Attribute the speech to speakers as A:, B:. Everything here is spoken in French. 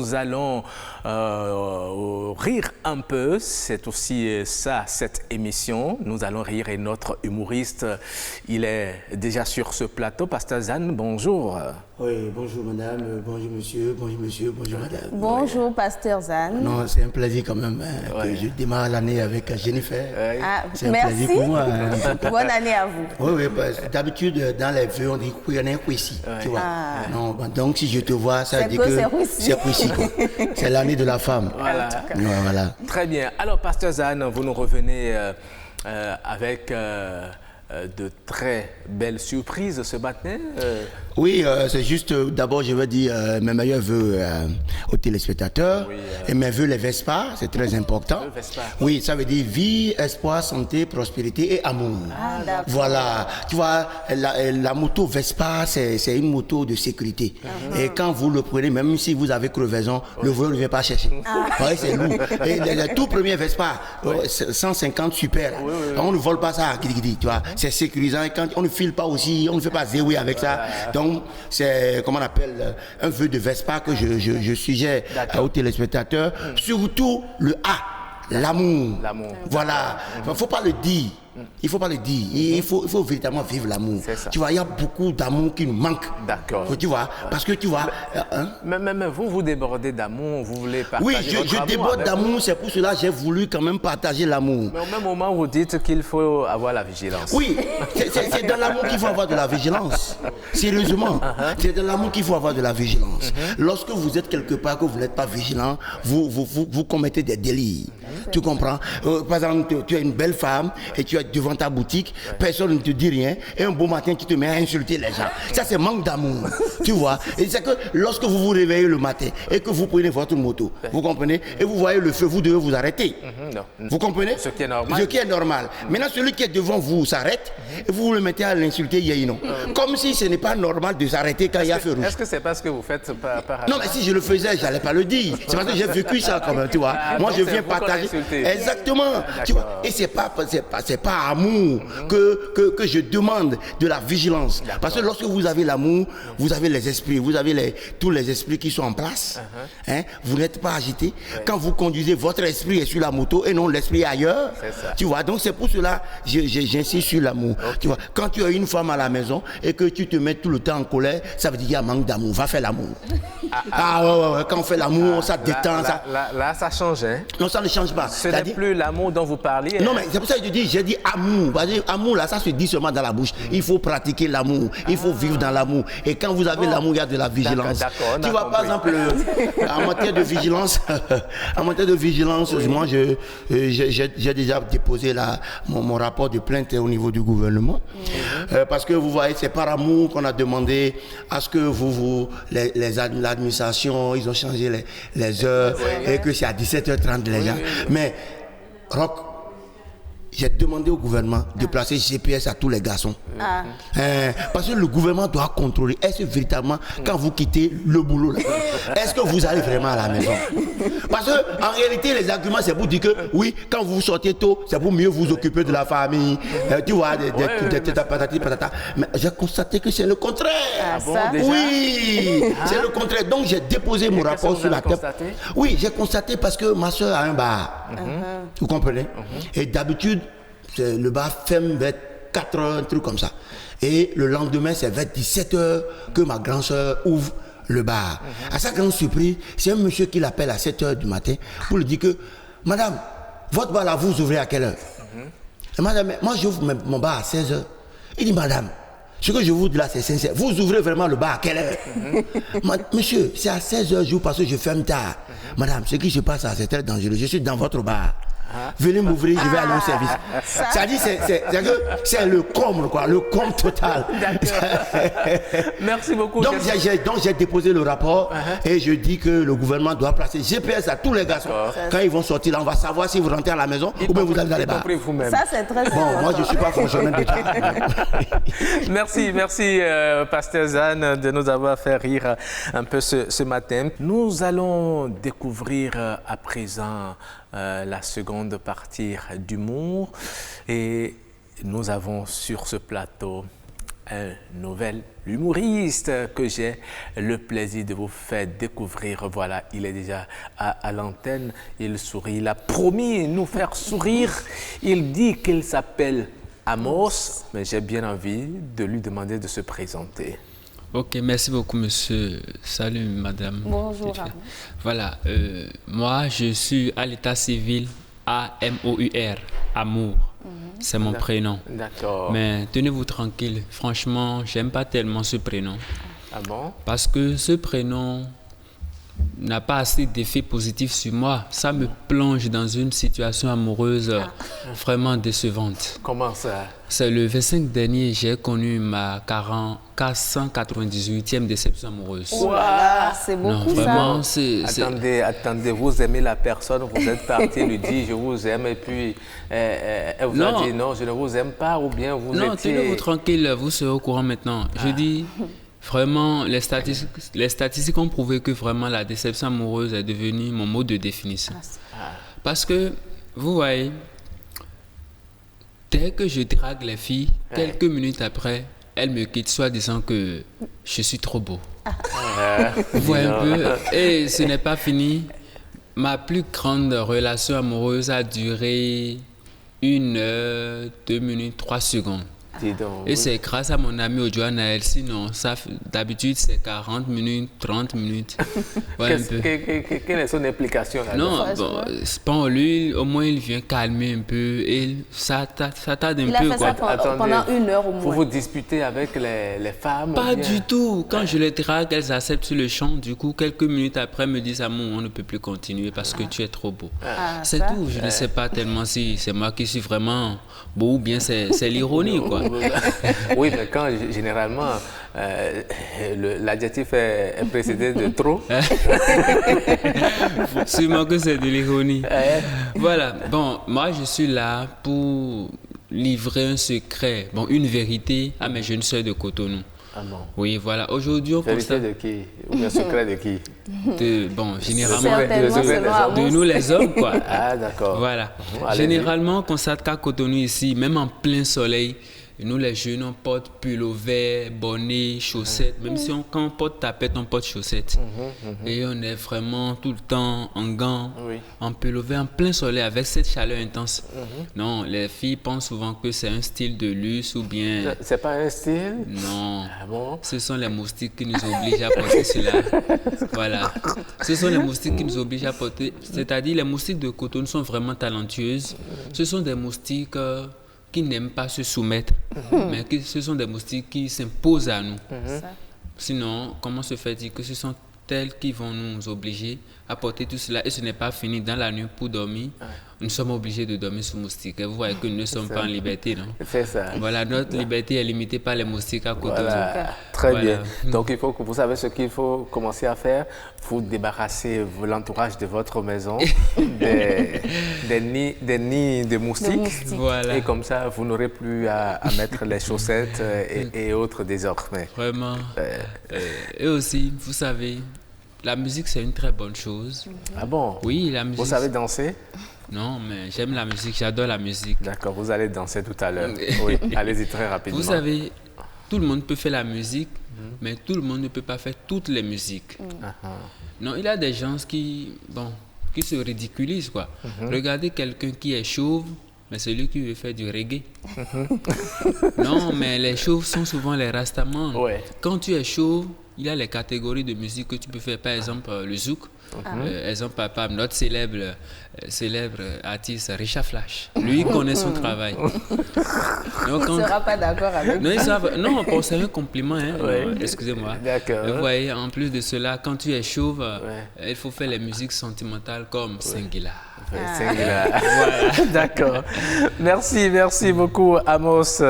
A: nous allons rire un peu. C'est aussi ça, cette émission. Nous allons rire et notre humoriste, il est déjà sur ce plateau. Pasteur Zane, bonjour.
B: Oui, bonjour madame, bonjour monsieur, bonjour madame.
C: Bonjour Pasteur Zane.
B: Non, c'est un plaisir quand même que je démarre l'année avec Jennifer. C'est un
C: merci.
B: plaisir pour moi.
C: Bonne année à vous.
B: Oui, d'habitude dans les vœux on dit qu'il y en a un ici, tu vois. Non, donc si je te vois, ça veut dire que c'est ici. C'est l'année de la femme.
A: Voilà.
B: Voilà.
A: Très bien. Alors Pasteur Zane, vous nous revenez avec de très belles surprises ce matin.
B: Oui, c'est juste, d'abord je veux dire mes meilleurs vœux aux téléspectateurs et mes vœux les Vespa, c'est très important. Oui, ça veut dire vie, espoir, santé, prospérité et amour. Voilà, tu vois, la moto Vespa, c'est une moto de sécurité. Et quand vous le prenez, même si vous avez crevaison, le volant ne vient pas chercher. Ouais, c'est lourd. Et les tout premiers Vespa, 150 super, on ne vole pas ça, tu vois, c'est sécurisant. Et quand on ne file pas aussi, on ne fait pas zéouer avec ça. Donc, c'est, comment on appelle, un vœu de Vespa que je suggère aux téléspectateurs. Surtout le A, l'amour. Voilà, il ne faut pas le dire. Il faut pas le dire. Il faut véritablement vivre l'amour. Tu vois, il y a beaucoup d'amour qui nous manque.
A: D'accord.
B: Tu vois, parce que tu vois...
A: Mais vous débordez d'amour, vous voulez partager
B: oui,
A: votre
B: je
A: amour
B: déborde d'amour, c'est pour cela que j'ai voulu quand même partager l'amour.
A: Mais au même moment, vous dites qu'il faut avoir la vigilance.
B: Oui, c'est dans l'amour qu'il faut avoir de la vigilance. Sérieusement, c'est dans l'amour qu'il faut avoir de la vigilance. Lorsque vous êtes quelque part que vous n'êtes pas vigilant, vous commettez des délits. Tu comprends? Par exemple, tu es une belle femme et tu es devant ta boutique, personne ne te dit rien, et un beau matin tu te mets à insulter les gens. Ça c'est manque d'amour, tu vois. Et c'est que lorsque vous vous réveillez le matin et que vous prenez votre moto, vous comprenez, et vous voyez le feu, vous devez vous arrêter. Vous comprenez?
A: Ce qui est normal.
B: Ce qui est normal. Maintenant celui qui est devant vous s'arrête et vous le mettez à l'insulter, comme si ce n'est pas normal de s'arrêter quand il y a feu rouge.
A: Est-ce que c'est parce que vous faites par
B: Non, mais si je le faisais, je n'allais pas le dire. C'est parce que j'ai vécu ça quand même, tu vois. Moi, je viens partager. Exactement. Tu vois. Et c'est pas amour que je demande de la vigilance. Parce que lorsque vous avez l'amour, vous avez les esprits, vous avez tous les esprits qui sont en place. Vous n'êtes pas agité. Quand vous conduisez, votre esprit est sur la moto et non l'esprit ailleurs. Tu vois. Donc c'est pour cela que j'insiste sur l'amour. Tu vois. Quand tu as une femme à la maison et que tu te mets tout le temps en colère, ça veut dire qu'il y a manque d'amour. Va faire l'amour. Ouais. Quand on fait l'amour, ça détend.
A: Là, ça change, hein?
B: Non, ça ne change pas.
A: Ce n'est plus l'amour dont vous parliez.
B: Non, mais c'est pour ça que j'ai dit amour. Parce que amour, là, ça se dit seulement dans la bouche. Il faut pratiquer l'amour. Il faut vivre dans l'amour. Et quand vous avez l'amour, il y a de la vigilance. Tu vois, par exemple, en matière de vigilance, moi, j'ai déjà déposé mon rapport de plainte au niveau du gouvernement. Parce que vous voyez, c'est par amour qu'on a demandé à ce que l'administration, ils ont changé les heures et que c'est à 17h30 les gens. Mais, Rock, j'ai demandé au gouvernement de placer GPS à tous les garçons. Parce que le gouvernement doit contrôler. Est-ce que véritablement, quand vous quittez le boulot, est-ce que vous allez vraiment à la maison? Parce qu'en réalité, les arguments, c'est pour dire que oui, quand vous sortez tôt, c'est pour mieux vous occuper de la famille. Tu vois, patati patata. Mais j'ai constaté que c'est le contraire. Oui, c'est le contraire. Donc j'ai déposé mon rapport sur la table. Oui, j'ai constaté parce que ma soeur a un bar. Vous comprenez? Et d'habitude, le bar ferme vers 4 heures, un truc comme ça. Et le lendemain, c'est vers 17 heures que ma grande soeur ouvre le bar. À sa grande surprise, c'est un monsieur qui l'appelle à 7 heures du matin pour lui dire que madame, votre bar là, vous ouvrez à quelle heure? Et madame, moi j'ouvre mon bar à 16 heures. Il dit madame, ce que je vous dis là, c'est sincère. Vous ouvrez vraiment le bar à quelle heure? Monsieur, c'est à 16 heures jour parce que je ferme tard. Madame, ce qui se passe là, c'est très dangereux. Je suis dans votre bar. Venez m'ouvrir, je vais aller au service. Ça dit, c'est le comble, quoi, le comble total.
A: Merci beaucoup.
B: Donc j'ai déposé le rapport et je dis que le gouvernement doit placer GPS à tous les garçons. Quand ils vont sortir là, on va savoir si vous rentrez à la maison ou bien vous allez dans les bars.
C: Ça c'est très important.
B: Bon, moi je ne suis pas fonctionnaire d'État.
A: Merci, Pasteur Zane, de nous avoir fait rire un peu ce matin. Nous allons découvrir à présent la seconde partie d'humour et nous avons sur ce plateau un nouvel humoriste que j'ai le plaisir de vous faire découvrir. Voilà, il est déjà à l'antenne, il sourit, il a promis nous faire sourire. Il dit qu'il s'appelle Amos, mais j'ai bien envie de lui demander de se présenter.
D: Ok, merci beaucoup, monsieur. Salut, madame.
C: Bonjour, Amos.
D: Voilà, moi, je suis à l'état civil A-M-O-U-R, Amour. C'est mon prénom.
A: D'accord.
D: Mais tenez-vous tranquille, franchement, j'aime pas tellement ce prénom.
A: Ah bon?
D: Parce que ce prénom n'a pas assez d'effets positifs sur moi. Ça me plonge dans une situation amoureuse vraiment décevante.
A: Comment ça?
D: C'est le 25 dernier, j'ai connu ma 498e déception amoureuse.
C: Oh là là, c'est
D: Non,
C: beaucoup
D: vraiment,
C: ça.
A: Attendez, vous aimez la personne, vous êtes parti lui dire je vous aime et puis elle vous a
D: Non.
A: dit non, je ne vous aime pas ou bien vous
D: Non,
A: étiez...
D: tenez-vous tranquille, vous serez au courant maintenant. Je dis, vraiment, les statistiques ont prouvé que vraiment la déception amoureuse est devenue mon mot de définition. Parce que, vous voyez, dès que je drague les filles, quelques minutes après, elles me quittent, soit disant que je suis trop beau. Vous voyez un peu, et ce n'est pas fini. Ma plus grande relation amoureuse a duré 1 heure, 2 minutes, 3 secondes.
A: Dis donc,
D: Et c'est grâce à mon ami Ojoanaël, sinon d'habitude c'est 40 minutes, 30 minutes. Ouais, un peu.
A: Quelle est son implication là-dedans?
D: Non, bon, bon, lui, au moins il vient calmer un peu et ça tarde
C: Il
D: un
C: a
D: peu.
C: fait
D: Quoi.
C: ça pendant 1 heure au
A: Vous
C: moins.
A: vous disputez avec les femmes?
D: Pas
A: ou bien...
D: du tout. Quand je les drague, elles acceptent sur le champ. Du coup, quelques minutes après, elles me disent Amour, on ne peut plus continuer parce que tu es trop beau.
C: Ah,
D: C'est
C: ça.
D: tout. Je ne sais pas tellement si c'est moi qui suis vraiment beau ou bien c'est l'ironie, quoi.
A: Oui, mais quand généralement l'adjectif est précédé de trop.
D: Sûrement que c'est de l'ironie. Voilà. Bon, moi, je suis là pour livrer un secret, bon, une vérité à mes jeunes sœurs de Cotonou.
A: Ah bon.
D: Oui, voilà. Aujourd'hui, on
A: Vérité
D: constate
A: de qui? Ou bien secret de qui?
D: bon, généralement,
C: Certainement,
A: de-
C: selon Amos.
D: de nous les hommes, quoi.
A: Ah, d'accord.
D: Voilà.
A: Allez-y.
D: Généralement, on constate qu'à Cotonou ici, même en plein soleil, nous les jeunes, on porte pull au vert, bonnet, chaussettes. Même si quand on porte tapette, on porte chaussettes. Et on est vraiment tout le temps en gants,
A: Oui.
D: en pull au vert, en plein soleil, avec cette chaleur intense. Non, les filles pensent souvent que c'est un style de luxe ou bien...
A: C'est pas un style?
D: Non.
A: Ah bon?
D: Ce sont les moustiques qui nous obligent à porter cela. Voilà. Ce sont les moustiques qui nous obligent à porter. C'est-à-dire, les moustiques de Cotonou sont vraiment talentueuses. Ce sont des moustiques qui n'aiment pas se soumettre, mais ce sont des moustiques qui s'imposent à nous.
C: Ça.
D: Sinon, comment se fait-il que ce sont elles qui vont nous obliger à porter tout cela et ce n'est pas fini dans la nuit pour dormir. Nous sommes obligés de dormir sous moustiques. Et vous voyez que nous ne sommes pas en liberté, non?
A: C'est ça.
D: Voilà, notre liberté est limitée par les moustiques à Cotonou.
A: Voilà. Très
D: Voilà.
A: bien. Donc, il faut que vous savez ce qu'il faut commencer à faire. Vous débarrasser l'entourage de votre maison des nids de moustiques.
D: Voilà.
A: Et comme ça, vous n'aurez plus à mettre les chaussettes et autres désormais.
D: Vraiment. Et aussi, vous savez, la musique, c'est une très bonne chose.
A: Ah bon?
D: Oui, la musique.
A: Vous savez danser?
D: Non, mais j'aime la musique, j'adore la musique.
A: D'accord, vous allez danser tout à l'heure. Oui, allez-y très rapidement.
D: Vous savez, tout le monde peut faire la musique, mais tout le monde ne peut pas faire toutes les musiques. Non, il y a des gens qui se ridiculisent, quoi. Regardez quelqu'un qui est chauve, mais c'est lui qui veut faire du reggae. Non, mais les chauves sont souvent les rastamans.
A: Ouais.
D: Quand tu es chauve, il y a les catégories de musique que tu peux faire. Par exemple, le zouk. Exemple, par notre célèbre artiste Richard Flash. Lui, il connaît son travail. Donc,
C: Il ne sera pas d'accord avec
D: non, non, bon, c'est un compliment, hein.
A: Ouais.
D: Excusez-moi.
A: D'accord.
D: Vous voyez, en plus de cela, quand tu es chauve, il faut faire les musiques sentimentales comme Singila.
A: D'accord. Merci beaucoup, Amos.